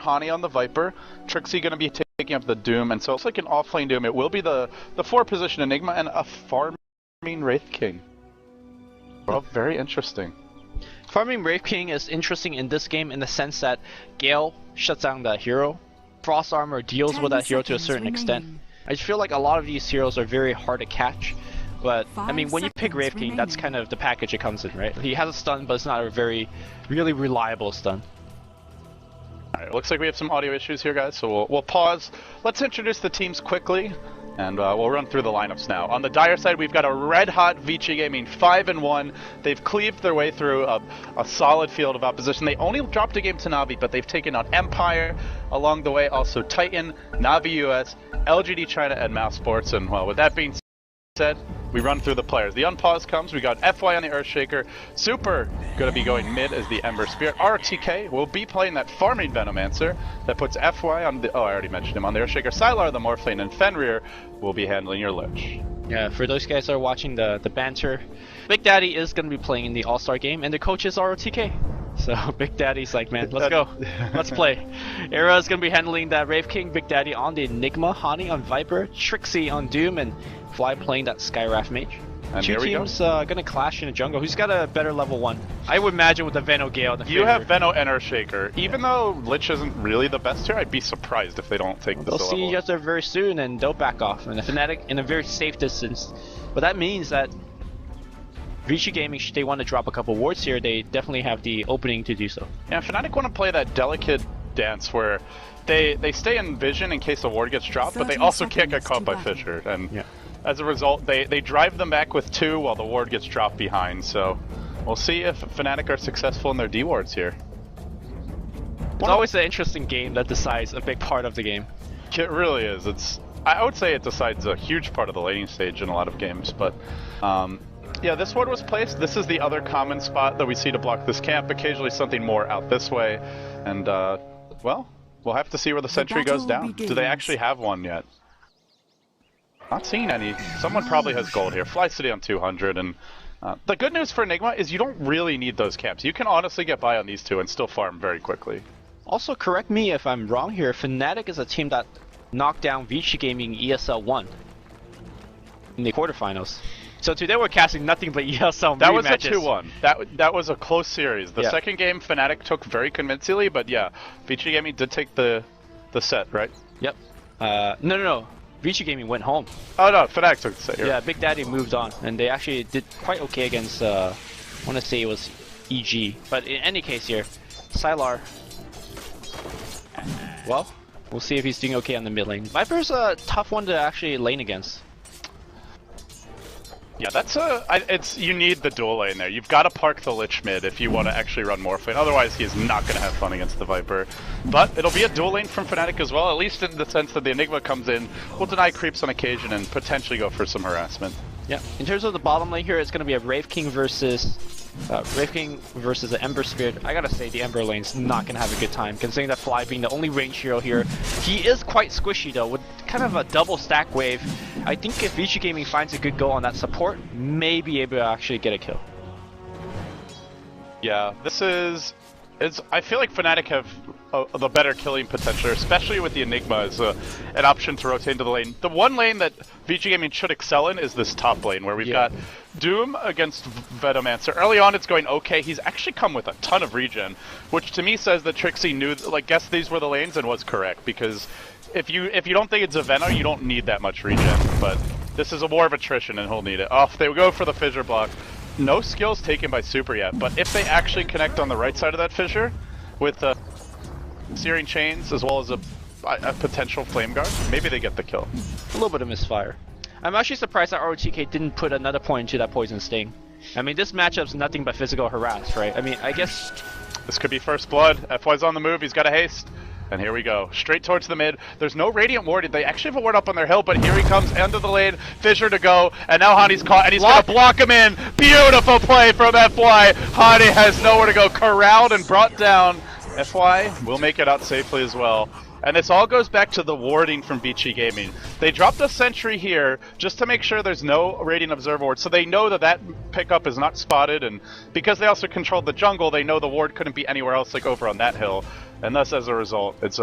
Hani on the Viper, Trixie going to be taking up the Doom, and so it's like an offlane Doom. It will be the 4-position Enigma and a farming Wraith King. Well, very interesting. Farming Wraith King is interesting in this game in the sense that Gale shuts down the hero. Frost Armor deals with that hero to a certain extent. I just feel like a lot of these heroes are very hard to catch. But, I mean, when you pick Wraith King, that's kind of the package it comes in, right? He has a stun, but it's not a really reliable stun. Alright, looks like we have some audio issues here, guys, so we'll pause. Let's introduce the teams quickly, and we'll run through the lineups now. On the Dire side, we've got a red-hot Vici Gaming 5-1. They've cleaved their way through a solid field of opposition. They only dropped a game to Na'Vi, but they've taken on Empire along the way, also Titan, Na'Vi US, LGD China, and Mouse Sports. And, well, with that being said, we run through the players. The unpause comes. We got FY on the Earthshaker. Super going to be going mid as the Ember Spirit. RTK will be playing that farming Venomancer that puts FY on the... Oh, I already mentioned him on the Earthshaker. Sylar the Morphlane, and Fenrir will be handling your Lich. Yeah, for those guys that are watching the banter, Big Daddy is going to be playing in the All-Star game, and the coach is ROTK. So Big Daddy's like, man, let's go. Let's play. Era is going to be handling that Wraith King, Big Daddy on the Enigma, Hani on Viper, Trixie on Doom, and Fly playing that Skywrath Mage. And Two teams gonna clash in the jungle. Who's got a better level 1? I would imagine with the Veno Gale. You have Veno and Earthshaker. Even though Lich isn't really the best here, I'd be surprised if they don't take this level. They'll see each other very soon and they'll back off. And the Fnatic in a very safe distance. But that means that Vici Gaming, should they want to drop a couple wards here, they definitely have the opening to do so. Yeah, Fnatic want to play that delicate dance where they stay in vision in case a ward gets dropped, but they also can't get caught by Fissure. And yeah. As a result, they drive them back with 2 while the ward gets dropped behind, so we'll see if Fnatic are successful in their D wards here. It's always an interesting game that decides a big part of the game. It really is. I would say it decides a huge part of the laning stage in a lot of games, but yeah, this ward was placed. This is the other common spot that we see to block this camp, occasionally something more out this way, and well, we'll have to see where the sentry goes down. Do they actually have one yet? Not seeing any. Someone probably has gold here. Fly City on 200, and the good news for Enigma is you don't really need those camps. You can honestly get by on these 2 and still farm very quickly. Also, correct me if I'm wrong here, Fnatic is a team that knocked down Vici Gaming ESL 1 in the quarterfinals. So today we're casting nothing but ESL That was rematches. A 2-1. That was a close series. The second game Fnatic took very convincingly, but yeah, Vici Gaming did take the set, right? Yep. No. Vici Gaming went home. Oh no, Fnatic took the set here. Yeah, Big Daddy moved on, and they actually did quite okay against, I want to say it was EG. But in any case here, Sylar, well, we'll see if he's doing okay on the mid lane. Viper's a tough one to actually lane against. Yeah, that's you need the dual lane there. You've got to park the Lich mid if you want to actually run Morphlane. Otherwise, he's not going to have fun against the Viper. But it'll be a dual lane from Fnatic as well, at least in the sense that the Enigma comes in, will deny creeps on occasion, and potentially go for some harassment. Yeah, in terms of the bottom lane here, it's going to be a Wraith King versus the Ember Spirit. I gotta say, the Ember lane's not gonna have a good time, considering that Fly being the only range hero here. He is quite squishy though, with kind of a double stack wave. I think if Vici Gaming finds a good go on that support, may be able to actually get a kill. Yeah, I feel like Fnatic have the better killing potential, especially with the Enigma as an option to rotate into the lane. The one lane that Vici Gaming should excel in is this top lane, where we've got Doom against Venomancer. Early on it's going okay. He's actually come with a ton of regen, which to me says that Trixie knew, guessed these were the lanes and was correct, because if you don't think it's a Veno, you don't need that much regen, but this is a war of attrition and he'll need it. Oh, they go for the fissure block. No skills taken by Super yet, but if they actually connect on the right side of that fissure with searing chains as well as a potential flame guard, maybe they get the kill. A little bit of misfire. I'm actually surprised that ROTK didn't put another point into that poison sting. I mean, this matchup's nothing but physical harass, right? I mean, I guess this could be first blood. FY's on the move. He's got a haste. And here we go, straight towards the mid. There's no Radiant Ward. They actually have a ward up on their hill, but here he comes, end of the lane, Fissure to go, and now Hani's caught, and he's gonna block him in. Beautiful play from FY. Hani has nowhere to go, corralled and brought down. FY will make it out safely as well. And this all goes back to the warding from Vici Gaming. They dropped a sentry here just to make sure there's no Radiant Observer ward, so they know that that pickup is not spotted, and because they also controlled the jungle, they know the ward couldn't be anywhere else, like over on that hill. And thus, as a result, it's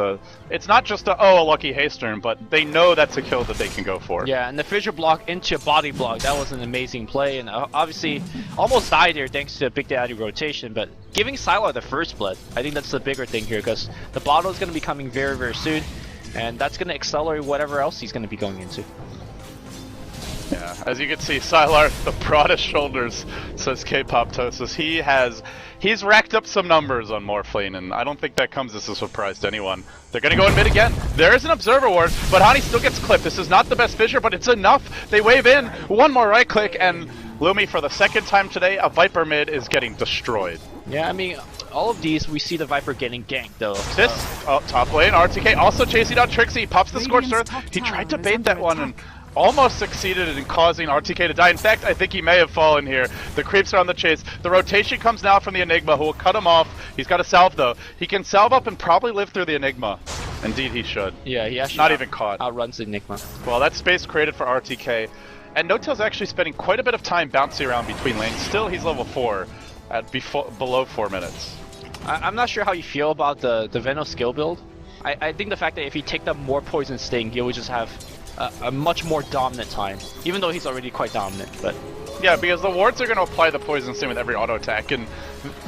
not just a lucky haste turn, but they know that's a kill that they can go for. Yeah, and the fissure block into body block, that was an amazing play, and obviously almost died there thanks to Big Daddy rotation, but giving Sylar the first blood, I think that's the bigger thing here, because the bottle is going to be coming very, very soon, and that's going to accelerate whatever else he's going to be going into. Yeah, as you can see, Sylar, the broadest shoulders, says K-Poptosis. He's racked up some numbers on Morphlane, and I don't think that comes as a surprise to anyone. They're gonna go in mid again. There is an Observer Ward, but Hani still gets clipped. This is not the best fissure, but it's enough. They wave in, one more right click, and Lumi, for the second time today, a Viper mid is getting destroyed. Yeah, I mean, all of these, we see the Viper getting ganked, though. This, top lane, RTK also chasing down Trixie. He pops the Scorched Earth. He tried to bait that one, and almost succeeded in causing RTK to die. In fact, I think he may have fallen here. The creeps are on the chase. The rotation comes now from the Enigma, who will cut him off. He's got a salve, though. He can salve up and probably live through the Enigma. Indeed, he should. Yeah, he actually not even caught. Outruns the Enigma. Well, that's space created for RTK. And Notail's actually spending quite a bit of time bouncing around between lanes. Still, he's level 4 at below 4 minutes. I'm not sure how you feel about the Venom skill build. I think the fact that if he take up more Poison Sting, he would just have a much more dominant time, even though he's already quite dominant. But yeah, because the wards are going to apply the Poison Sting with every auto attack, and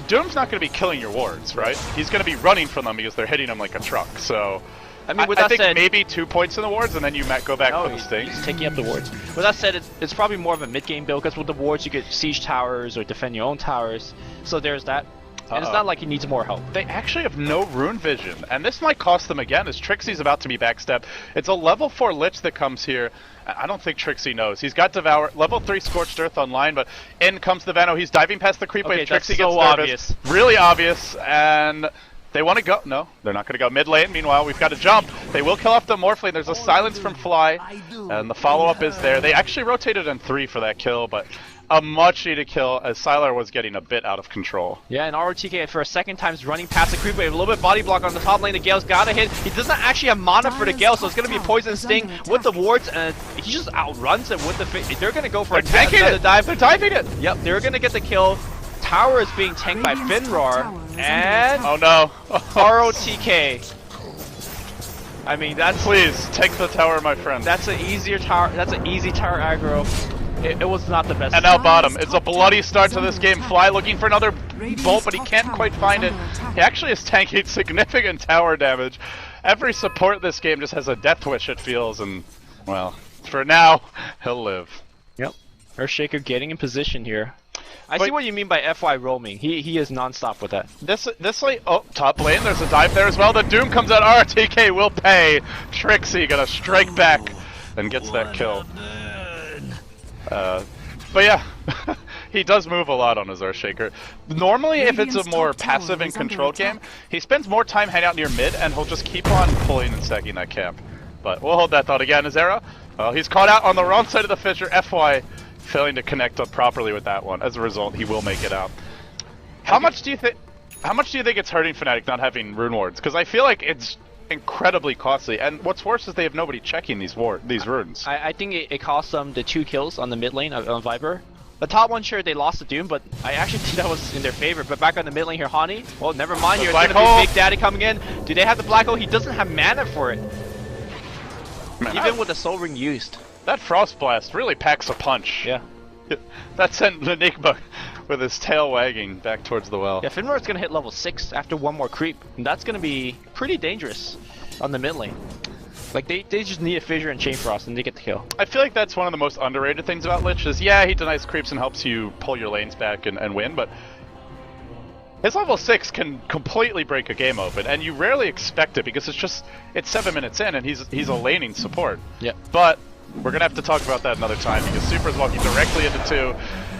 Doom's not going to be killing your wards, right? He's going to be running from them because they're hitting him like a truck. So I mean, I think maybe 2 points in the wards, and then you go back for the Sting. He's taking up the wards. With that said, it's probably more of a mid-game build, because with the wards you get siege towers or defend your own towers. So there's that. And it's not like he needs more help. They actually have no rune vision, and this might cost them again, as Trixie's about to be backstepped. It's a level 4 Lich that comes here. I don't think Trixie knows. He's got Devour, level 3 Scorched Earth online, but in comes the Vano. He's diving past the creep wave. Trixie gets nervous. Obvious. Really obvious, and they want to go. No, they're not going to go mid lane. Meanwhile, we've got to jump. They will kill off the Morphlane. There's a silence from Fly, and the follow-up is there. They actually rotated in 3 for that kill, but a much needed kill as Sylar was getting a bit out of control. Yeah, and ROTK for a second time is running past the creep wave. A little bit body block on the top lane. The Gale's got to hit. He doesn't actually have mana for the Gale, so it's going to be a Poison Sting with the wards, and he just outruns it with the... They're going to go for a dive. They're diving it! Yep, they're going to get the kill. Tower is being tanked by Finrar, and... oh no. ROTK. I mean, that's... please, take the tower, my friend. That's an easier tower. That's an easy tower aggro. It was not the best. And now bottom. It's a bloody start to this game. Fly looking for another bolt, but he can't quite find it. He actually is tanking significant tower damage. Every support this game just has a death wish, it feels, and, well, for now, he'll live. Yep. Earthshaker getting in position here. I see what you mean by FY roaming. He is non-stop with that. This lane, oh, top lane, there's a dive there as well. The Doom comes out, RTK will pay. Trixie gonna strike back and gets that kill. But yeah, he does move a lot on his Earthshaker. Normally, if it's a more passive and controlled game, he spends more time hanging out near mid, and he'll just keep on pulling and stacking that camp. But we'll hold that thought again. Azera, he's caught out on the wrong side of the fissure. FY failing to connect up properly with that one. As a result, he will make it out. How much do you think it's hurting Fnatic not having rune wards? Because I feel like it's incredibly costly, and what's worse is they have nobody checking these runes. I think it cost them the 2 kills on the mid lane on Viper. The top one, sure, they lost the Doom, but I actually think that was in their favor. But back on the mid lane here, Hani, well, never mind, here it's gonna be Big Daddy coming in. Do they have the Black Hole? He doesn't have mana for it. Man, even with the Soul Ring used. That Frost Blast really packs a punch. Yeah. That sent Enigma with his tail wagging back towards the well. Yeah, Finmar's gonna hit level 6 after one more creep, and that's gonna be pretty dangerous on the mid lane. Like, they just need a Fissure and Chain Frost, and they get the kill. I feel like that's one of the most underrated things about Lich is, yeah, he denies creeps and helps you pull your lanes back and win, but his level 6 can completely break a game open, and you rarely expect it because it's 7 minutes in, and he's a laning support. Yeah. But we're gonna have to talk about that another time because Super's walking directly into 2,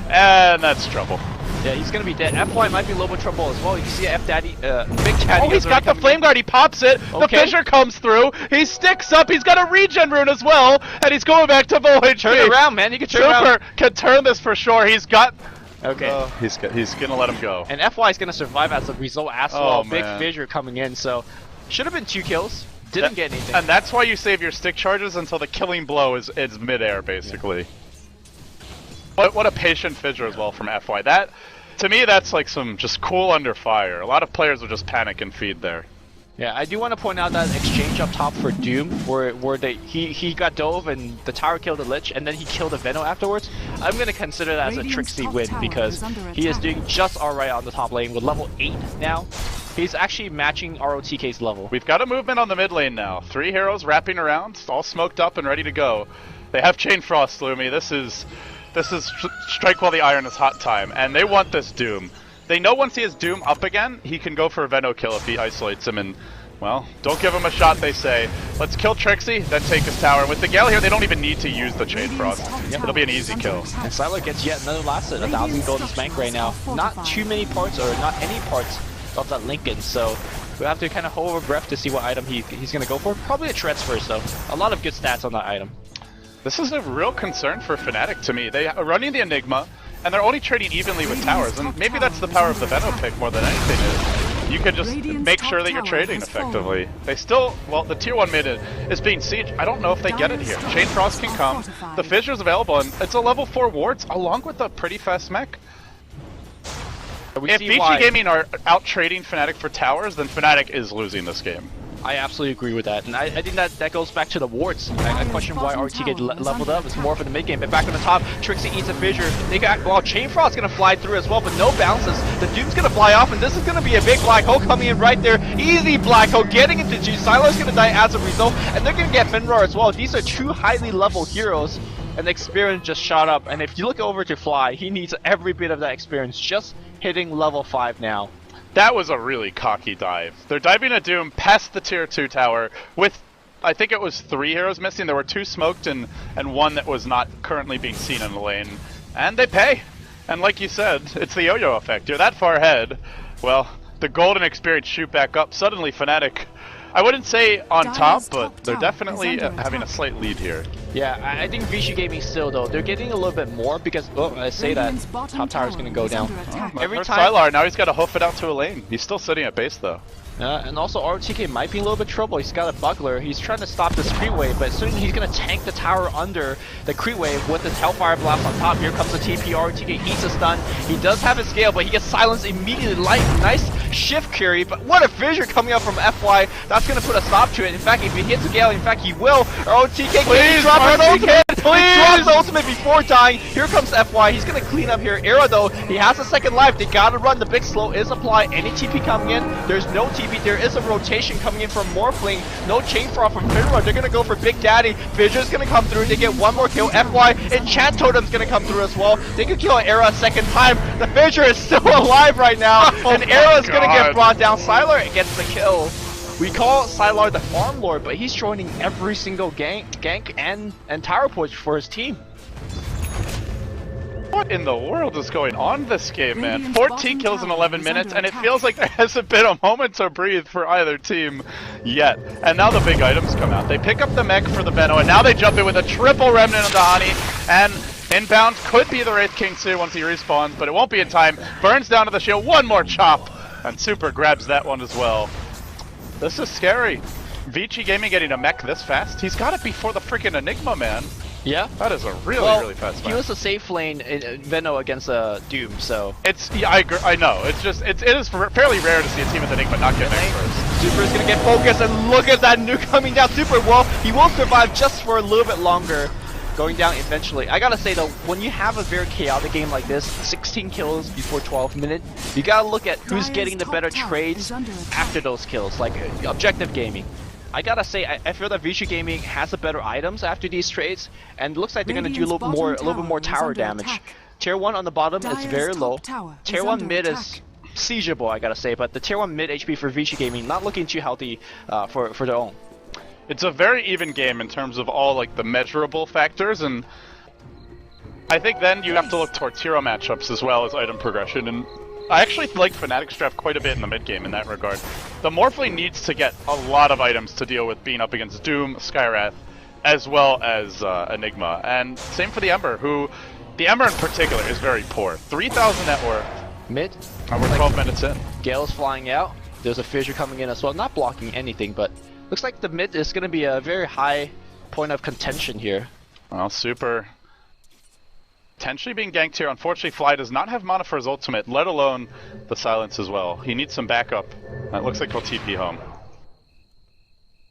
and that's trouble. Yeah, he's gonna be dead. FY might be a little bit trouble as well. You see Big Daddy. Oh, he's got the Flame Guard. He pops it. Okay. The Fissure comes through. He sticks up. He's got a regen rune as well, and he's going back to full HP. Turn around, man. You can turn around. Super can turn this for sure. He's got. Okay. He's gonna let him go. And FY is gonna survive as a result as well. Big man. Fissure coming in, so should have been 2 kills. Didn't get anything. And that's why you save your stick charges until the killing blow is midair, basically. Yeah. What a patient Fissure as well from FY. That, to me, that's like some just cool under fire. A lot of players will just panic and feed there. Yeah, I do want to point out that exchange up top for Doom, where he got dove and the tower killed the Lich, and then he killed the Venom afterwards. I'm gonna consider that as a tricksy win because he is doing just alright on the top lane with level 8 now. He's actually matching ROTK's level. We've got a movement on the mid lane now. 3 heroes wrapping around, all smoked up and ready to go. They have Chain Frost, Lumi. This is strike while the iron is hot time, and they want this Doom. They know once he has Doom up again, he can go for a Veno kill if he isolates him, and, well, don't give him a shot, they say. Let's kill Trixie, then take his tower. With the Gale here, they don't even need to use the Chain Frost. It'll be an easy kill. And Sylar gets yet another last hit, 1,000 gold in his bank right now. Not too many parts, or not any parts of that Lincoln, so we have to kind of hold our breath to see what item he's going to go for. Probably a Treads first, though. A lot of good stats on that item. This is a real concern for Fnatic to me. They are running the Enigma, and they're only trading evenly with towers, and maybe that's the power of the Venom pick more than anything is. You can just make sure that you're trading effectively. They still, well, the tier 1 mid is being sieged. I don't know if they get it here. Chain Frost can come, the Fissure's available, and it's a level 4 wards along with a pretty fast mech. If Vici Gaming are out trading Fnatic for towers, then Fnatic is losing this game. I absolutely agree with that, and I think that goes back to the wards. I question why RTK leveled up. It's more for the mid game. But back on the top, Trixie eats a fissure. They got, well, Chain Frost's gonna fly through as well, but no bounces. The Doom's gonna fly off, and this is gonna be a big black hole coming in right there. Easy black hole getting into G. Sylar's gonna die as a result, and they're gonna get Finrar as well. These are 2 highly level heroes, and the experience just shot up. And if you look over to Fly, he needs every bit of that experience. Just hitting level 5 now. That was a really cocky dive. They're diving a Doom past the tier 2 tower with, I think it was 3 heroes missing. There were 2 smoked and 1 that was not currently being seen in the lane. And they pay. And like you said, it's the yo-yo effect. You're that far ahead. Well, the golden experience shoot back up. Suddenly Fnatic, I wouldn't say on top, but they're definitely having a slight lead here. Yeah, I think Vici Gaming still, though, they're getting a little bit more because, oh, I say that, top tower's going to go down. Every time Sylar, now he's got to hoof it out to a lane. He's still sitting at base, though. And also RTK might be in a little bit of trouble. He's got a Buckler. He's trying to stop this creep wave, but soon he's going to tank the tower under the creep wave with his Hellfire Blast on top. Here comes the TP. RTK eats a stun. He does have his scale, but he gets silenced immediately. Nice shift carry, but what a fissure coming up from FY. That's going to put a stop to it. In fact, if he hits a Gale, in fact, he will. RTK, please drop his ultimate. Please drop his ultimate before dying. Here comes FY. He's going to clean up here. Era, though, he has a second life. They got to run. The big slow is applied. Any TP coming in? There's no TP. There is a rotation coming in from Morphling. No Chain Frost from Finrar. They're going to go for Big Daddy. Fissure's going to come through. They get 1 more kill. FY. Enchant Totem's going to come through as well. They could kill Era a second time. The Fissure is still alive right now. And Era is going to get brought down. Sylar gets the kill. We call Sylar the Farm Lord, but he's joining every single gank and tower push for his team. What in the world is going on this game, man? 14 kills in 11 minutes, and it feels like there hasn't been a moment to breathe for either team yet. And now the big items come out. They pick up the mech for the Venom, and now they jump in with a triple Remnant of the Honey, and inbound could be the Wraith King soon once he respawns, but it won't be in time. Burns down to the shield, 1 more chop, and Super grabs that one as well. This is scary. Vici Gaming getting a mech this fast? He's got it before the freaking Enigma, man. Yeah, that is a really fast match. He was a safe lane in Veno against Doom, so it's I know. It's just it is fairly rare to see a team with Enigma not get mech first. Super is gonna get focused, and look at that nuke coming down. Super, well, he will survive just for a little bit longer, going down eventually. I gotta say though, when you have a very chaotic game like this, 16 kills before 12 minutes, you gotta look at who's getting the better trades after those kills, like objective gaming. I gotta say, I feel that Vici Gaming has the better items after these trades, and it looks like they're gonna do a little bit more tower damage. Tier 1 on the bottom is very low. Tier 1 mid is siegeable, I gotta say, but the Tier 1 mid HP for Vici Gaming not looking too healthy for their own. It's a very even game in terms of all like the measurable factors, and I think then you have to look towards hero matchups as well as item progression, and I actually like Fnatic's draft quite a bit in the mid game in that regard. The Morphling needs to get a lot of items to deal with being up against Doom, Skywrath, as well as Enigma, and same for the Ember, who the Ember in particular is very poor. 3,000 net worth. Mid. And we're 12 minutes in. Gale's flying out. There's a fissure coming in as well, not blocking anything, but looks like the mid is going to be a very high point of contention here. Well, Super potentially being ganked here. Unfortunately, Fly does not have mana for his ultimate, let alone the silence as well. He needs some backup. It looks like he'll TP home.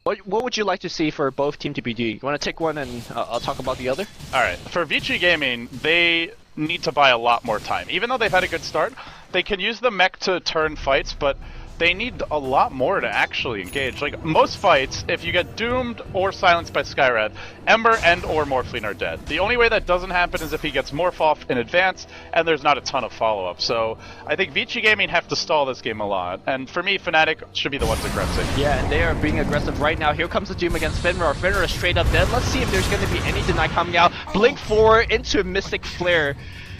What would you like to see for both Team TPG? You want to take one and I'll talk about the other? Alright, for Vici Gaming, they need to buy a lot more time. Even though they've had a good start, they can use the mech to turn fights, but they need a lot more to actually engage. Like, most fights, if you get doomed or silenced by Skyrad, Ember and or Morphling are dead. The only way that doesn't happen is if he gets Morph off in advance, and there's not a ton of follow-up. So, I think Vici Gaming have to stall this game a lot. And for me, Fnatic should be the ones aggressive. Yeah, and they are being aggressive right now. Here comes the Doom against Fenrir. Fenrir is straight up dead. Let's see if there's going to be any deny coming out. Blink 4 into Mystic Flare.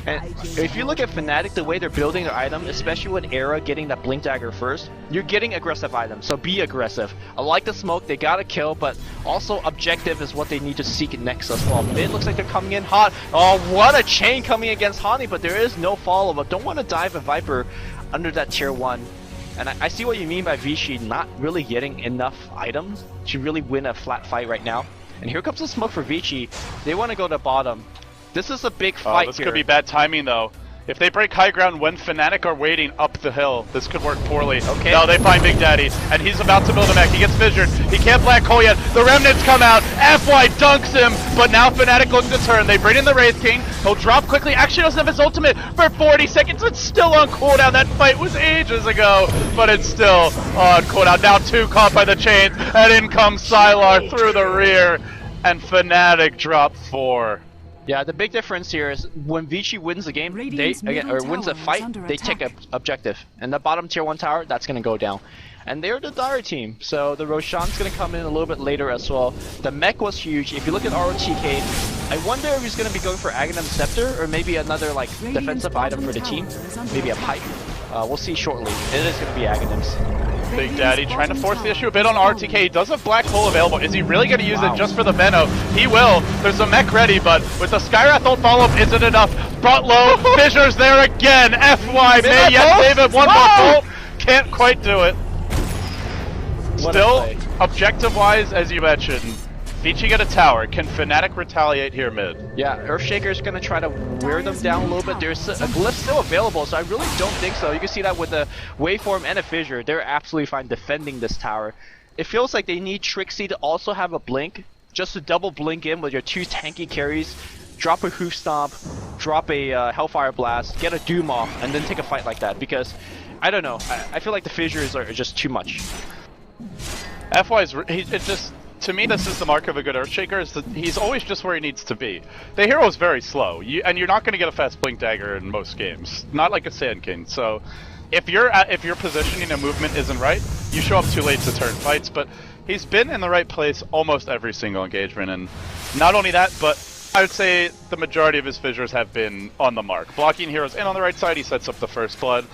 And if you look at Fnatic, the way they're building their item, especially with Era getting that Blink Dagger first, you're getting aggressive items, so be aggressive. I like the smoke, they gotta kill, but also objective is what they need to seek next as well. Mid looks like they're coming in hot. Oh, what a chain coming against Hani, but there is no follow-up. Don't want to dive a Viper under that tier 1. And I see what you mean by Vici not really getting enough items to really win a flat fight right now. And here comes the smoke for Vici. They want to go to bottom. This is a big fight this here. could be bad timing, though. If they break high ground when Fnatic are waiting up the hill, this could work poorly. Okay. No, they find Big Daddy, and he's about to build a mech. He gets fissured. He can't black hole yet. The Remnants come out. FY dunks him, but now Fnatic looks to turn. They bring in the Wraith King. He'll drop quickly. Actually doesn't have his ultimate for 40 seconds. It's still on cooldown. That fight was ages ago, but it's still on cooldown. Now 2 caught by the chains, and in comes Sylar through the rear, and Fnatic drop 4. Yeah, the big difference here is when Vici wins the game, wins a fight, they take an objective. And the bottom tier 1 tower, that's going to go down. And they're the Dire team, so the Roshan's going to come in a little bit later as well. The mech was huge. If you look at ROTK, I wonder if he's going to be going for Aghanim Scepter or maybe another like defensive item for the team. Maybe a pipe. We'll see shortly. It is going to be Aghanim's. Big Daddy trying to force the issue a bit on RTK. He does have Black Hole available. Is he really going to use it just for the Veno? He will. There's a mech ready, but with the Skywrath ult follow-up, isn't enough. Brought low. Fissure's there again. FY may yet save it. One more ult. Can't quite do it. Still, objective-wise, as you mentioned, Vici get a tower. Can Fnatic retaliate here mid? Yeah, Earthshaker's gonna try to wear them down a little bit. There's a glyph still available, so I really don't think so. You can see that with the waveform and a fissure. They're absolutely fine defending this tower. It feels like they need Trixie to also have a blink, just to double blink in with your 2 tanky carries, drop a Hoof Stomp, drop a Hellfire Blast, get a Doom off, and then take a fight like that. Because, I don't know, I feel like the fissures are just too much. FY's, it just... To me, this is the mark of a good Earthshaker, is that he's always just where he needs to be. The hero's very slow, and you're not going to get a fast Blink Dagger in most games. Not like a Sand King, so if your positioning and movement isn't right, you show up too late to turn fights, but he's been in the right place almost every single engagement, and not only that, but I would say the majority of his fissures have been on the mark. Blocking heroes in on the right side, he sets up the first blood.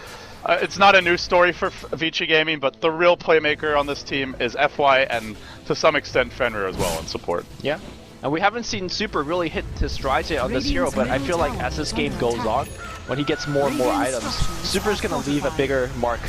It's not a new story for Vici Gaming, but the real playmaker on this team is FY and to some extent Fenrir as well in support. Yeah, and we haven't seen Super really hit his stride yet on this hero, but I feel like as this game goes on, when he gets more and more items, Super's going to leave a bigger mark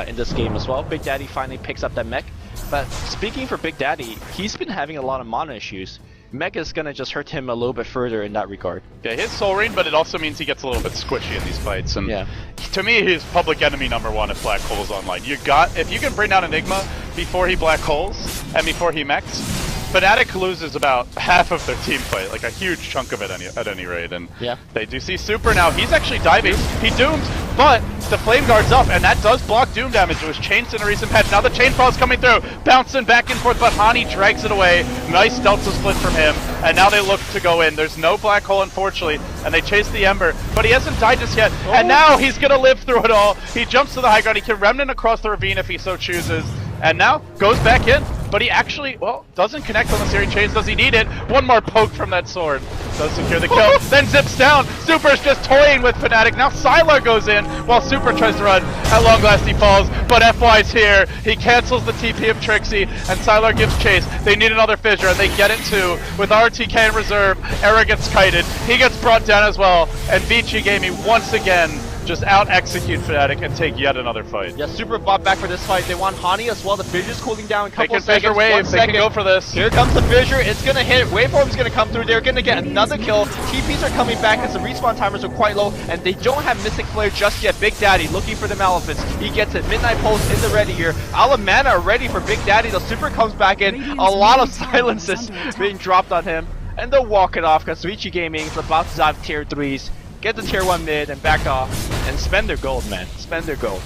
in this game as well. Big Daddy finally picks up that mech, but speaking for Big Daddy, he's been having a lot of mana issues. Mech is gonna just hurt him a little bit further in that regard. Yeah, his Soul Ring, but it also means he gets a little bit squishy in these fights. And yeah, to me, he's public enemy #1 if Black Hole's online. If you can bring down Enigma before he Black Holes and before he mechs, Fnatic loses about half of their team fight, like a huge chunk of it at any rate. And yeah, they do see Super now. He's actually diving. He dooms, but the Flame Guard's up, and that does block Doom damage. It was chained in a recent patch. Now the Chainfall's coming through, bouncing back and forth, but Hani drags it away. Nice Delta split from him, and now they look to go in. There's no Black Hole, unfortunately, and they chase the Ember, but he hasn't died just yet, and now he's gonna live through it all. He jumps to the high ground. He can Remnant across the ravine if he so chooses, and now goes back in, but he actually, well, doesn't connect on the Searing Chains. Does he need it? One more poke from that sword does secure the kill, then zips down. Super's just toying with Fnatic. Now Sylar goes in while Super tries to run. At long last he falls, but FY's here. He cancels the TP of Trixie, and Sylar gives chase. They need another fissure, and they get it too. With RTK in reserve, Era gets kited. He gets brought down as well, and Vici Gaming once again just out-execute Fnatic and take yet another fight. Yeah, super bought back for this fight. They want Hani as well. The Fissure's cooling down a couple They can fissure seconds. wave, they can go for this. Here comes the Fissure. It's gonna hit. Waveform's gonna come through. They're gonna get another kill. TPs are coming back as the respawn timers are quite low, and they don't have Mystic Flare just yet. Big Daddy looking for them elephants. He gets it. Midnight Pulse in the ready here. Alamana are ready for Big Daddy. The super comes back in. A lot of silences being dropped on him. And they'll walk it off because Vici Gaming is about to dive tier 3s. Get the tier 1 mid and back off and spend their gold, man. Spend their gold.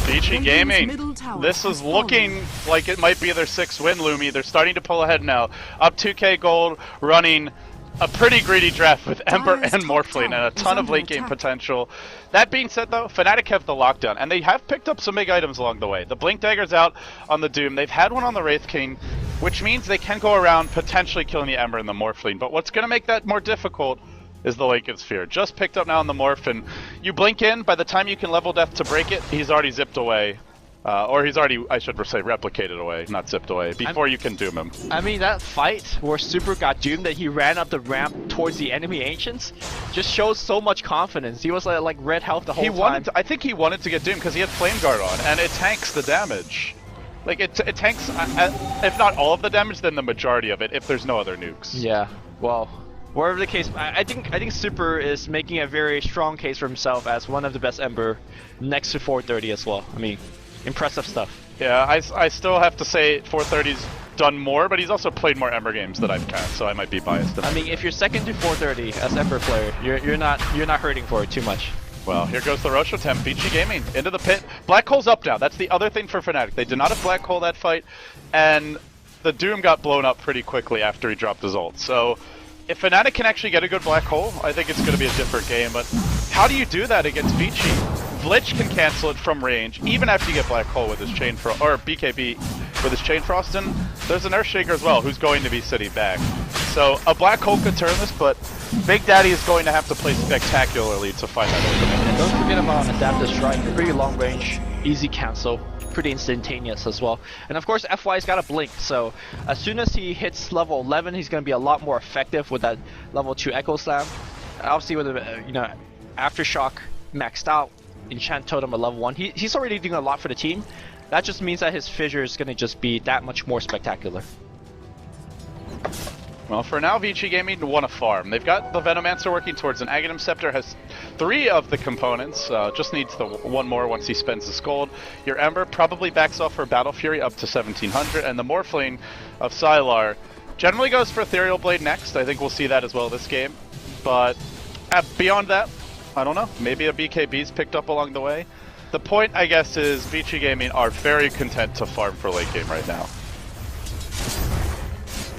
Vici Gaming, this is looking like it might be their 6th win, Lumi. They're starting to pull ahead now. Up 2k gold, running a pretty greedy draft with Ember and Morphling and a ton of late game potential. That being said though, Fnatic have the lockdown and they have picked up some big items along the way. The Blink Dagger's out on the Doom. They've had one on the Wraith King, which means they can go around potentially killing the Ember and the Morphling. But what's going to make that more difficult is the Lincoln Sphere. Just picked up now on the Morph, and you blink in, by the time you can level death to break it, he's already zipped away. Or he's already, I should say, replicated away, not zipped away, before you can doom him. I mean, that fight where Super got doomed, that he ran up the ramp towards the enemy Ancients, just shows so much confidence. He was like red health the whole time. I think he wanted to get doomed because he had Flame Guard on, and it tanks the damage. Like, it tanks, if not all of the damage, then the majority of it, if there's no other nukes. Yeah, well, whatever the case, I think Super is making a very strong case for himself as one of the best Ember next to 430 as well. I mean, impressive stuff. Yeah, I still have to say 430's done more, but he's also played more Ember games that I've cast, so I might be biased. I mean, if you're second to 430 as Ember player, you're not hurting for it too much. Well, here goes the Roche attempt. Vici Gaming into the pit. Black Hole's up now. That's the other thing for Fnatic. They did not have Black Hole that fight, and the Doom got blown up pretty quickly after he dropped his ult. So if Fnatic can actually get a good Black Hole, I think it's going to be a different game. But how do you do that against Vici? Glitch can cancel it from range, even after you get Black Hole with his Chain Frost, or BKB with his Chain Frost, and there's an Earthshaker as well, who's going to be sitting back. So a Black Hole could turn this, but Big Daddy is going to have to play spectacularly to find that opening. And don't forget about Adaptive Strike, pretty long range, easy cancel, pretty instantaneous as well. And of course FY's got a blink, so as soon as he hits level 11, he's going to be a lot more effective with that level 2 Echo Slam. Obviously with the, Aftershock maxed out, Enchant Totem at level 1, he's already doing a lot for the team. That just means that his Fissure is going to just be that much more spectacular. Well, for now, Vici Gaming want to farm. They've got the Venomancer working towards an Aghanim Scepter, has 3 of the components, just needs the 1 more once he spends his gold. Your Ember probably backs off for Battle Fury up to 1700, and the Morphling of Sylar generally goes for Ethereal Blade next. I think we'll see that as well this game. But beyond that, I don't know. Maybe a BKB's picked up along the way. The point, I guess, is Vici Gaming are very content to farm for late game right now.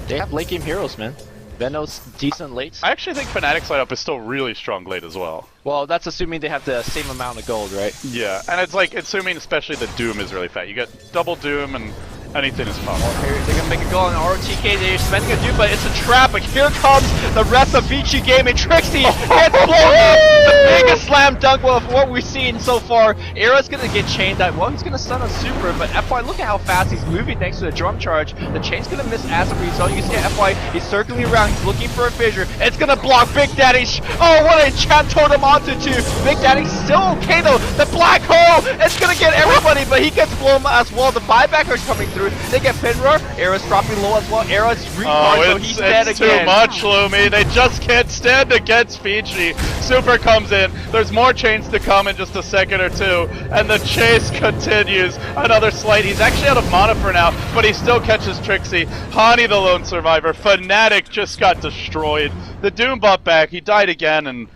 They have late game heroes, man. Veno's decent late. I actually think Fnatic's lineup is still really strong late as well. Well, that's assuming they have the same amount of gold, right? Yeah, and it's like, assuming especially the Doom is really fat. You get double Doom and anything is possible. Here, they're gonna make a goal on ROTK, they're spending a Doom, but it's a trap, but here comes the rest of Vici Gaming. Trixie gets blown up! The biggest slam dunk of what we've seen so far. Era's gonna get chained out. Well, he's gonna stun on Super, but FY, look at how fast he's moving thanks to the drum charge. The chain's gonna miss as a result. You see FY, he's circling around, he's looking for a fissure. It's gonna block Big Daddy. Oh, what an enchant totem onto 2. Big Daddy's still okay though. The black hole, it's gonna get everybody, but he gets blown as well. The buybacker's coming through. They get Pinra. Era's dropping low as well. Era's recharged, so he's dead again. It's too much, Lumi. They just can't stand against Vici. Super comes in. There's more chains to come in just a second or two, and the chase continues. Another slight. He's actually out of mana for now, but he still catches Trixie. Hani, the lone survivor. Fnatic just got destroyed. The Doom bought back. He died again, and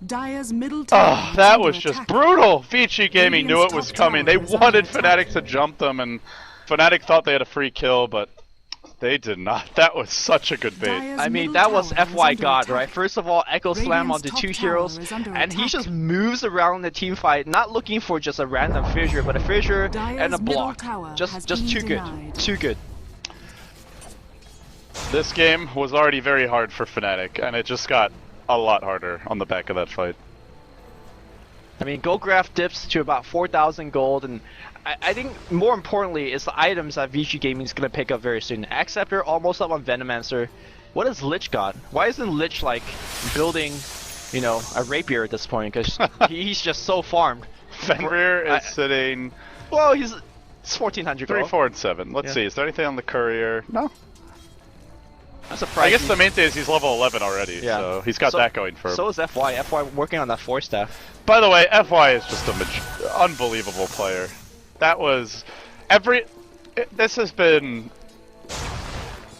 Dire's middle tower that was just brutal. Vici Gaming knew it was coming. They wanted Fnatic to jump them, and Fnatic thought they had a free kill, but they did not. That was such a good bait. I mean, that was FY God, right? First of all, Echo Slam onto 2 heroes, and he just moves around the team fight, not looking for just a random fissure, but a fissure and a block. Just too good. Too good. This game was already very hard for Fnatic, and it just got a lot harder on the back of that fight. I mean, gold graph dips to about 4,000 gold, and I think more importantly is the items that Vici Gaming is going to pick up very soon. Acceptor almost up on Venomancer. What has Lich got? Why isn't Lich like building you know, a rapier at this point because he's just so farmed. Fenrir is sitting. Well, it's 1400 3, gold. 4, and 7. Let's see. Is there anything on the courier? No. That's surprising. I guess the main thing is he's level 11 already, Yeah. so he's got that going for him. So is FY. FY working on that 4-staff. By the way, FY is just an unbelievable player. That was this has been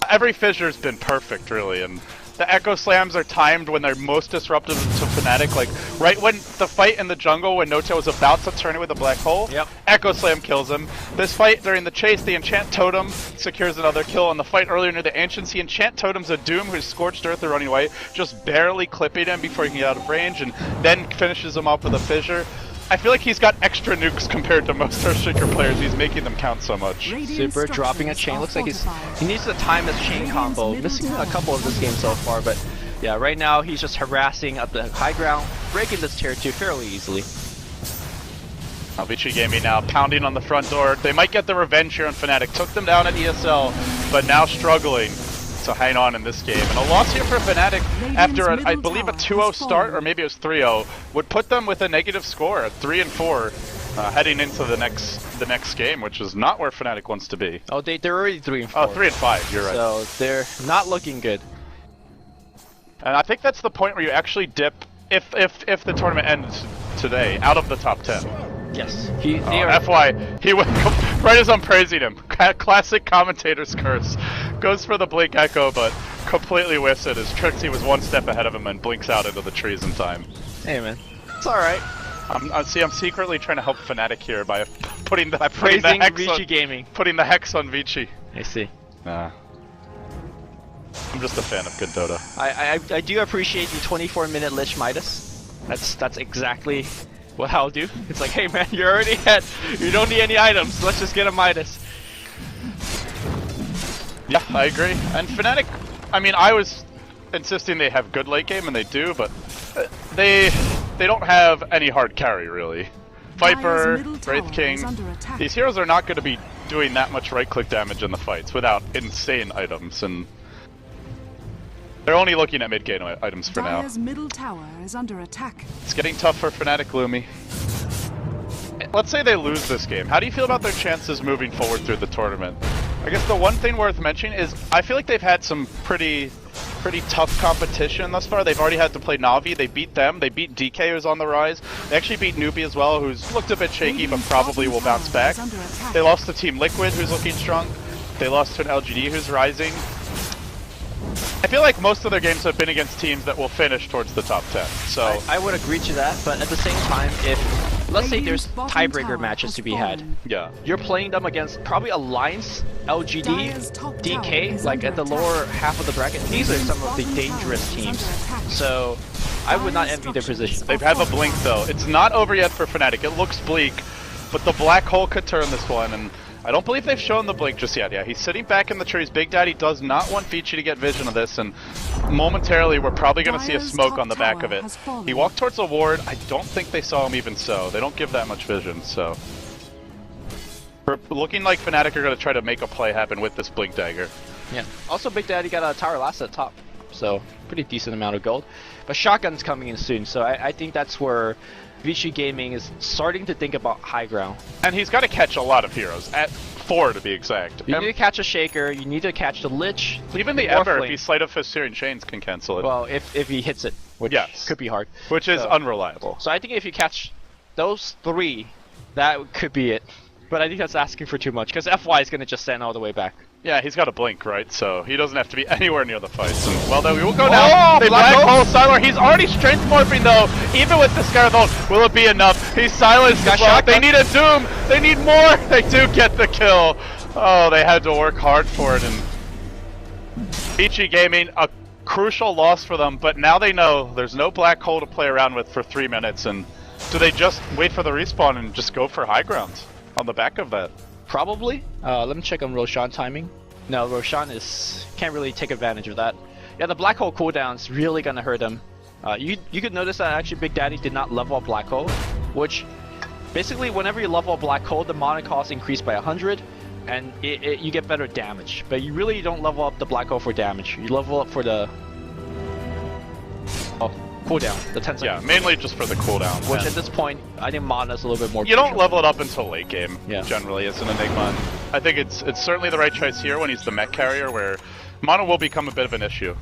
every fissure's been perfect, really, and the Echo Slams are timed when they're most disruptive to Fnatic, like right when the fight in the jungle when Noto was about to turn it with a black hole, Echo Slam kills him. This fight during the chase, the Enchant Totem secures another kill. On the fight earlier near the Ancients, the Enchant Totem's a Doom who's Scorched Earth or running away, just barely clipping him before he can get out of range, and then finishes him off with a fissure. I feel like he's got extra nukes compared to most Earthshaker players. He's making them count so much. Super dropping a chain. Looks like he needs to time his chain combo. Missing a couple of this game so far, but yeah, right now he's just harassing up the high ground, breaking this tier 2 fairly easily. Vici Gaming now pounding on the front door. They might get the revenge here on Fnatic. Took them down at ESL, but now struggling to hang on in this game. And a loss here for Fnatic after, I believe, a 2-0 start, or maybe it was 3-0, would put them with a negative score at 3 and 4, heading into the next game, which is not where Fnatic wants to be. Oh, they're already 3 and 4. Oh, 3 and 5, you're right. So they're not looking good. And I think that's the point where you actually dip, if the tournament ends today, out of the top 10. Yes. FY, he went right as I'm praising him. Classic commentator's curse. Goes for the Blink Echo, but completely whiffs it as Trixie was one step ahead of him and blinks out into the trees in time. Hey man, it's alright. I'm secretly trying to help Fnatic here by praising Vici Gaming. Putting the hex on Vici. I see. Nah. I'm just a fan of good Dota. I do appreciate the 24-minute Lich Midas. That's exactly what I'll do. It's like, hey man, you're already ahead. You don't need any items. Let's just get a Midas. Yeah, I agree. And Fnatic, I mean, I was insisting they have good late game, and they do, but they don't have any hard carry, really. Viper, Wraith King, these heroes are not going to be doing that much right-click damage in the fights without insane items, and they're only looking at mid-game items for now. Middle tower is under attack. It's getting tough for Fnatic, Lumi. Let's say they lose this game. How do you feel about their chances moving forward through the tournament? I guess the one thing worth mentioning is I feel like they've had some pretty tough competition thus far. They've already had to play Na'Vi. They beat them. They beat DK, who's on the rise. They actually beat Nubi as well, who's looked a bit shaky, but probably will bounce back. They lost to Team Liquid, who's looking strong. They lost to an LGD, who's rising. I feel like most of their games have been against teams that will finish towards the top 10. So I would agree to that, but at the same time, if let's say there's tiebreaker matches to be had, yeah, you're playing them against probably Alliance, LGD, DK, like at the lower half of the bracket. These are some of the dangerous teams. So I would not envy their position. They have a blink though. It's not over yet for Fnatic. It looks bleak, but the black hole could turn this one, and I don't believe they've shown the blink just yet. Yeah, he's sitting back in the trees. Big Daddy does not want Vici to get vision of this, and momentarily we're probably going to see a smoke on the back of it. He walked towards a ward. I don't think they saw him even so. They don't give that much vision, so we're looking like Fnatic are going to try to make a play happen with this blink dagger. Yeah. Also, Big Daddy got a tower last at top, so pretty decent amount of gold. But Shotgun's coming in soon, so I think that's where Vici Gaming is starting to think about high ground. And he's got to catch a lot of heroes, at 4 to be exact. You need to catch a Shaker, you need to catch the Lich. Even the Ember, if he's Sleight of Fist Searing Chains, can cancel it. Well, if he hits it, which could be hard. Which is unreliable. So I think if you catch those 3, that could be it. But I think that's asking for too much, because FY is going to just stand all the way back. Yeah, he's got a blink, right? So he doesn't have to be anywhere near the fights. And, well, then we will go now. They black hole Sylar. He's already strength morphing though. Even with the Scarthol, will it be enough? He's silenced as well. They need a Doom. They need more. They do get the kill. Oh, they had to work hard for it. And Vici Gaming, a crucial loss for them. But now they know there's no black hole to play around with for 3 minutes. And do they just wait for the respawn and just go for high ground on the back of that? Probably. Let me check on Roshan timing. No, Roshan can't really take advantage of that. Yeah, the black hole cooldown's really gonna hurt him. You could notice that actually Big Daddy did not level up black hole, which basically whenever you level up black hole, the mana cost increased by 100, and you get better damage. But you really don't level up the black hole for damage. You level up for the cooldown, the 10 seconds. Yeah, mainly just for the cooldown. Which at this point, I think Mana's a little bit more. You don't level it up until late game, yeah. Generally, as an Enigma. I think it's certainly the right choice here when he's the mech carrier, where Mana will become a bit of an issue.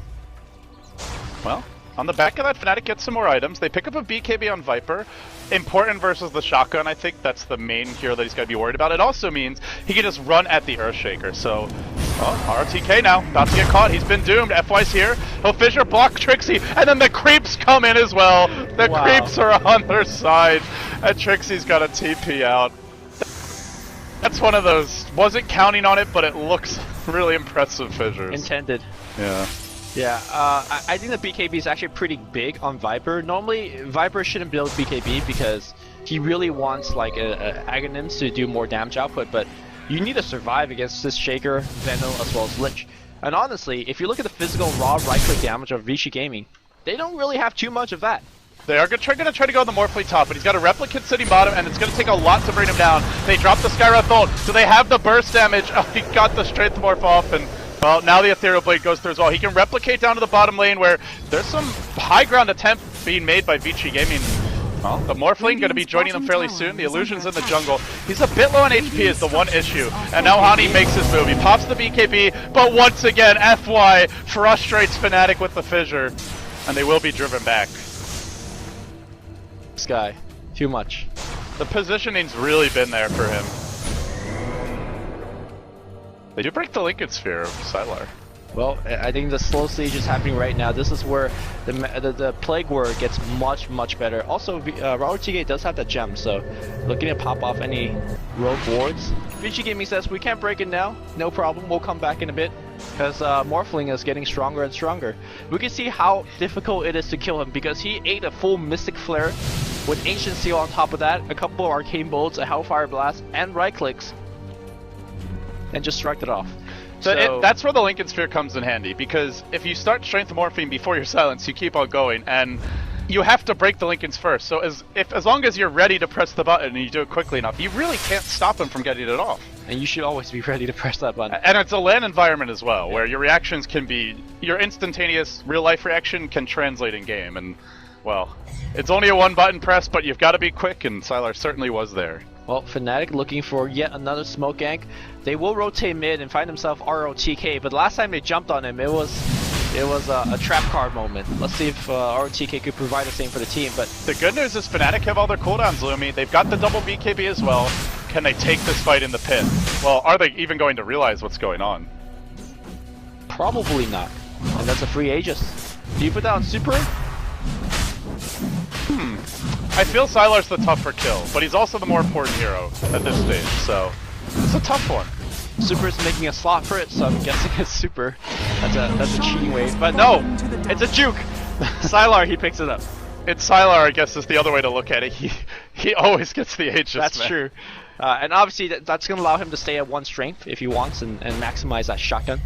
Well, on the back of that, Fnatic gets some more items. They pick up a BKB on Viper. Important versus the shotgun. I think that's the main hero that he's got to be worried about. It also means he can just run at the Earthshaker. So, RTK now, about to get caught. He's been doomed. FY's here. He'll Fissure, block Trixie, and then the creeps come in as well. The creeps are on their side, and Trixie's got a TP out. That's one of those, wasn't counting on it, but it looks really impressive fissures. Intended. Yeah. Yeah, I think the BKB is actually pretty big on Viper. Normally, Viper shouldn't build BKB because he really wants like a Aghanims to do more damage output, but you need to survive against this Shaker, Venom, as well as Lich. And honestly, if you look at the physical raw right-click damage of Vici Gaming, they don't really have too much of that. They are going to try to go on the Morphling top, but he's got a Replicant sitting bottom, and it's going to take a lot to bring him down. They drop the Skywrath ult, so they have the burst damage. Oh, he got the Strength Morph off, and well, now the Ethereal Blade goes through as well. He can replicate down to the bottom lane where there's some high ground attempt being made by Vici Gaming. Well, the Morphling going to be joining them fairly soon. The Illusion's in the jungle. He's a bit low on HP is the one issue. And now Hani makes his move. He pops the BKB, but once again, FY frustrates Fnatic with the fissure. And they will be driven back. This guy, too much. The positioning's really been there for him. They do break the Lincoln Sphere of Sylar. Well, I think the slow siege is happening right now. This is where the Plague Word gets much better. Also, RTK does have that gem, so looking to pop off any rogue wards. Vici Gaming says, we can't break it now. No problem, we'll come back in a bit. Because Morphling is getting stronger and stronger. We can see how difficult it is to kill him because he ate a full Mystic Flare with Ancient Seal on top of that, a couple of Arcane Bolts, a Hellfire Blast, and right clicks. And just struck it off. So that's where the Lincoln Sphere comes in handy, because if you start Strength Morphing before your silence, you keep on going, and you have to break the Lincolns first. So as long as you're ready to press the button and you do it quickly enough, you really can't stop him from getting it off. And you should always be ready to press that button. And it's a LAN environment as well, where your reactions can be, your instantaneous real-life reaction can translate in game, and well, it's only a one button press, but you've got to be quick, and Sylar certainly was there. Well, Fnatic looking for yet another smoke gank. They will rotate mid and find themselves ROTK, but last time they jumped on him, it was a trap card moment. Let's see if ROTK could provide the same for the team. But the good news is Fnatic have all their cooldowns, Lumi. They've got the double BKB as well. Can they take this fight in the pit? Well, are they even going to realize what's going on? Probably not. And that's a free Aegis. Do you put that on Super? I feel Sylar's the tougher kill, but he's also the more important hero at this stage, so it's a tough one. Super's making a slot for it, so I'm guessing it's Super. That's a cheating way, but no, it's a juke. Sylar, he picks it up. It's Sylar, I guess, is the other way to look at it. He always gets the Aegis. That's true, and obviously that's going to allow him to stay at 1 strength if he wants and maximize that shotgun.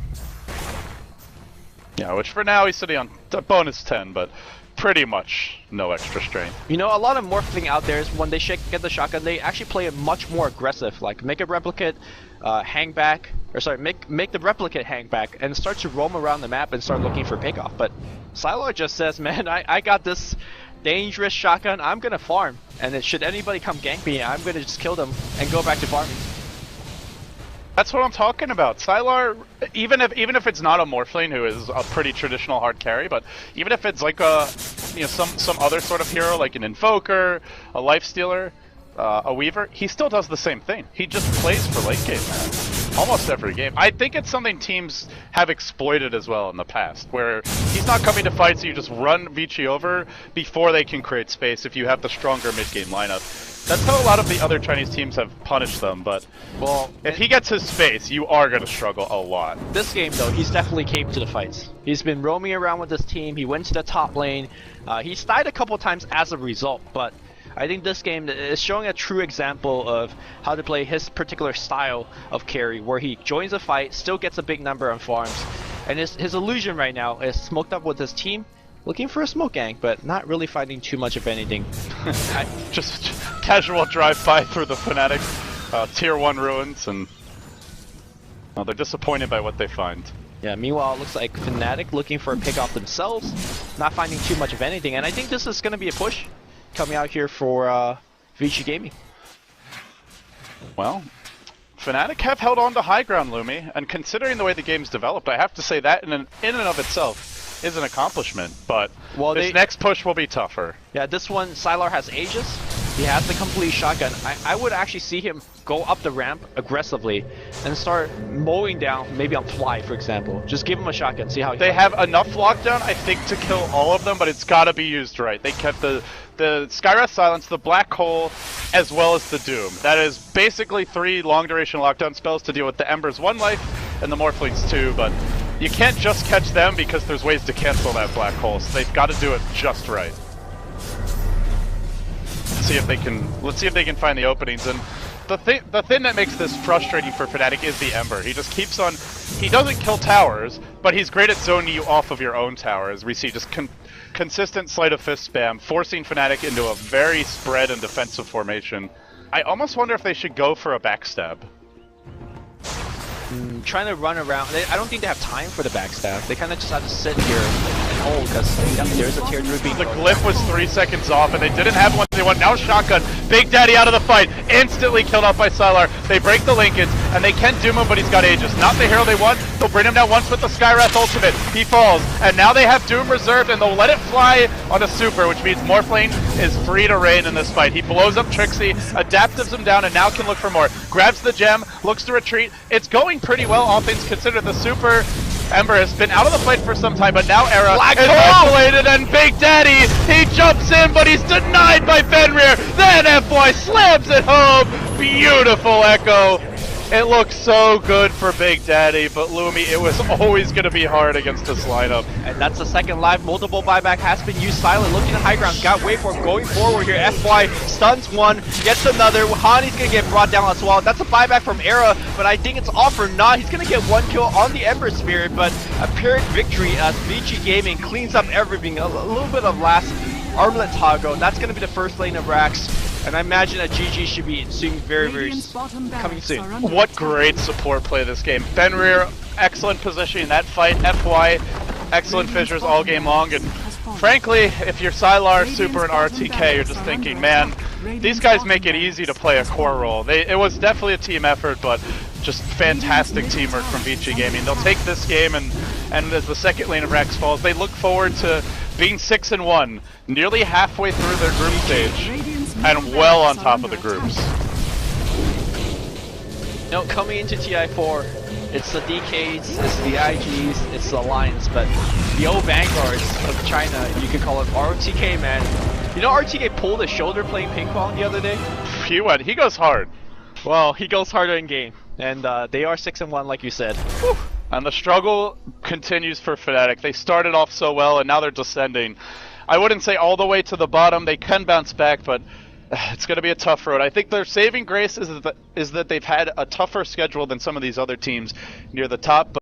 Yeah, which for now he's sitting on bonus 10, but pretty much no extra strength. You know, a lot of Morphling out there is when they get the shotgun, they actually play it much more aggressive. Like make a replicate, hang back, or sorry, make the replicate hang back and start to roam around the map and start looking for pickoff. But Sylar just says, man, I got this dangerous shotgun, I'm gonna farm. And then should anybody come gank me, I'm gonna just kill them and go back to farming. That's what I'm talking about. Sylar, even if it's not a Morphling who is a pretty traditional hard carry, but even if it's like a some other sort of hero like an Invoker, a Lifestealer, a Weaver, he still does the same thing. He just plays for late game, man. Almost every game. I think it's something teams have exploited as well in the past, where he's not coming to fight, so you just run Vici over before they can create space if you have the stronger mid-game lineup. That's how a lot of the other Chinese teams have punished them, but well, if he gets his space, you are going to struggle a lot. This game, though, he's definitely came to the fights. He's been roaming around with this team, he went to the top lane, he's died a couple times as a result, but I think this game is showing a true example of how to play his particular style of carry, where he joins a fight, still gets a big number on farms, and his illusion right now is smoked up with his team, looking for a smoke gank, but not really finding too much of anything. Just casual drive-by through the Fnatic tier 1 ruins, and well, they're disappointed by what they find. Yeah, meanwhile, it looks like Fnatic looking for a pick off themselves, not finding too much of anything, and I think this is going to be a push coming out here for Vici Gaming. Well, Fnatic have held on to high ground, Lumi, and considering the way the game's developed, I have to say that in and of itself is an accomplishment, but this next push will be tougher. Yeah, this one, Sylar has Aegis, he has the complete shotgun. I would actually see him go up the ramp aggressively and start mowing down, maybe on Fly, for example. Just give him a shotgun, see how he They have enough lockdown, I think, to kill all of them, but it's gotta be used right. They kept the Skywrath Silence, the Black Hole, as well as the Doom. That is basically 3 long-duration lockdown spells to deal with the Ember's 1 life and the Morphlings 2, but you can't just catch them because there's ways to cancel that Black Hole, so they've got to do it just right. Let's see if they can find the openings, and the thing that makes this frustrating for Fnatic is the Ember. He just keeps on, he doesn't kill towers, but he's great at zoning you off of your own tower, as we see just consistent sleight of fist spam, forcing Fnatic into a very spread and defensive formation. I almost wonder if they should go for a backstab. Trying to run around. I don't think they have time for the backstab. They kind of just have to sit here and hold because there's a tier 3 being. The glyph was 3 seconds off, and they didn't have one they want. Now shotgun. Big Daddy out of the fight. Instantly killed off by Sylar. They break the linkage, and they can doom him, but he's got Aegis. Not the hero they want. They'll bring him down once with the Skywrath ultimate. He falls, and now they have Doom reserved, and they'll let it fly on a super, which means Morphling is free to reign in this fight. He blows up Trixie, adaptives him down, and now can look for more. Grabs the gem, looks to retreat. It's going pretty well, all things considered. The super Ember has been out of the fight for some time, but now Era is isolated, and Big Daddy, he jumps in, but he's denied by Fenrir. Then FY slams it home. Beautiful Echo. It looks so good for Big Daddy, but Lumi, it was always going to be hard against this lineup. And that's the second live. Multiple buyback has been used. Silent looking at high ground. Got waveform going forward here. FY stuns one, gets another. Hani's going to get brought down as well. That's a buyback from Era, but I think it's all for naught. He's going to get 1 kill on the Ember Spirit, but a Pyrrhic victory as Vici Gaming cleans up everything. A little bit of last armlet toggle. That's going to be the first lane of Rax. And I imagine that GG should be soon, very coming soon. What great support play this game. Fenrir, excellent position in that fight. FY, excellent fissures all game long. And frankly, if you're Sylar, Super, and RTK, you're just thinking, man, these guys make it easy to play a core role. It was definitely a team effort, but just fantastic teamwork from Vici Gaming. They'll take this game, and as the second lane of Rax falls, they look forward to being 6-1, nearly halfway through their group stage, and well on top of the groups. No, coming into TI4, it's the DKs, it's the IGs, it's the Alliance, but the old vanguards of China, you could call it RTK, man. You know RTK pulled his shoulder playing ping pong the other day? He goes hard. Well, he goes harder in game, and they are 6-1 like you said. Whew. And the struggle continues for Fnatic. They started off so well, and now they're descending. I wouldn't say all the way to the bottom. They can bounce back, but it's going to be a tough road. I think their saving grace is that they've had a tougher schedule than some of these other teams near the top.